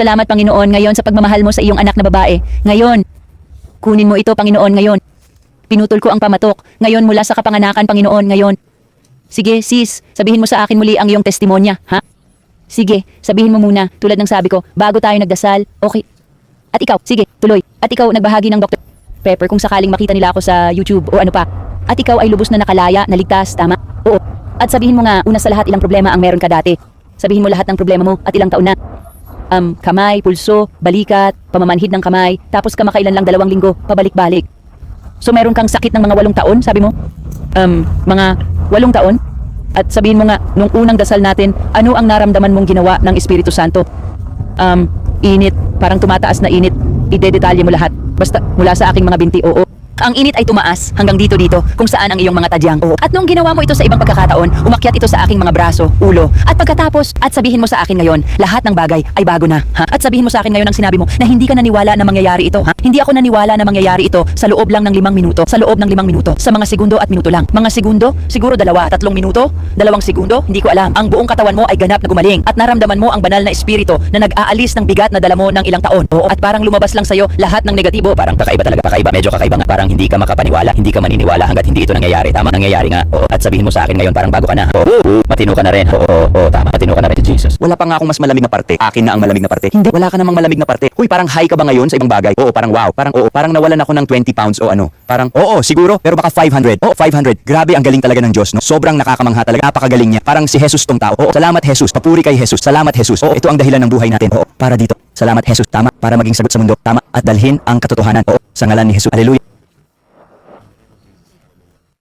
Salamat, Panginoon, ngayon sa pagmamahal mo sa iyong anak na babae. Ngayon, kunin mo ito, Panginoon, ngayon. Pinutol ko ang pamatok. Ngayon mula sa kapanganakan, Panginoon, ngayon. Sige, sis, sabihin mo sa akin muli ang iyong testimonya, ha? Sige, sabihin mo muna, tulad ng sabi ko, bago tayo nagdasal, okay. At ikaw, sige, tuloy. At ikaw, nagbahagi ng Dr. Pepper kung sakaling makita nila ako sa YouTube o ano pa. At ikaw ay lubos na nakalaya, naligtas, tama? Oo. At sabihin mo nga, una sa lahat, ilang problema ang meron ka dati. Sabihin mo lahat ng problema mo at ilang taon na. Kamay, pulso, balikat, pamamanhid ng kamay, tapos kamakailan lang 2 linggo, pabalik-balik. So meron kang sakit ng mga 8 taon, sabi mo? Mga 8 taon? At sabihin mo nga, nung unang dasal natin, ano ang naramdaman mong ginawa ng Espiritu Santo? Init, parang tumataas na init. Idedetalye mo lahat. Basta mula sa aking mga binti, oo. Ang init ay tumaas hanggang dito kung saan ang iyong mga tadyang. Oo. At nung ginawa mo ito sa ibang pagkakataon, umakyat ito sa aking mga braso, ulo. At pagkatapos, at sabihin mo sa akin ngayon, lahat ng bagay ay bago na. Ha? At sabihin mo sa akin ngayon ang sinabi mo na hindi ka naniwala na mangyayari ito. Ha? Hindi ako naniwala na mangyayari ito sa loob lang ng 5 minuto. Sa loob ng 5 minuto. Sa mga segundo at minuto lang. Mga segundo, siguro 2, 3 minuto, 2 segundo, hindi ko alam. Ang buong katawan mo ay ganap na gumaling. At naramdaman mo ang banal na espiritu na nag-aalis ng bigat na dala mo ng ilang taon. Oo. At parang lumabas lang sa'yo lahat ng negatibo. Parang kakaiba talaga, kakaiba. Medyo kakaiba nga. Parang hindi ka makapaniwala. Hindi ka maniniwala hanggat hindi ito nangyayari. Tama, nangyayari nga. Oo. At sabihin mo sa akin ngayon parang bago ka na. Oo. Matino ka na rin. Oo. Tama. Matino ka na rin, Jesus. Wala pa nga akong mas malamig na parte. Akin na ang malamig na parte. Hindi. Wala ka namang malamig na parte. Uy, parang high ka ba ngayon sa ibang bagay? Oo, parang wow. Parang oo. Parang nawalan ako ng 20 pounds o ano. Parang oo, siguro. Pero baka 500. Oo, 500. Grabe, ang galing talaga ng Diyos, no? Sobrang nakakamangha talaga. Napakagaling niya. Parang si Jesus tong tao. Oo, salamat Jesus. Papuri kay Jesus. Salamat Jesus. Oo, ito ang dahilan ng buhay natin. Oo, para dito. Salamat Jesus. Tama. Para maging sagot sa mundo. Tama. At dalhin ang katotohanan. Oo, sa ngalan ni Jesus. Hallelujah.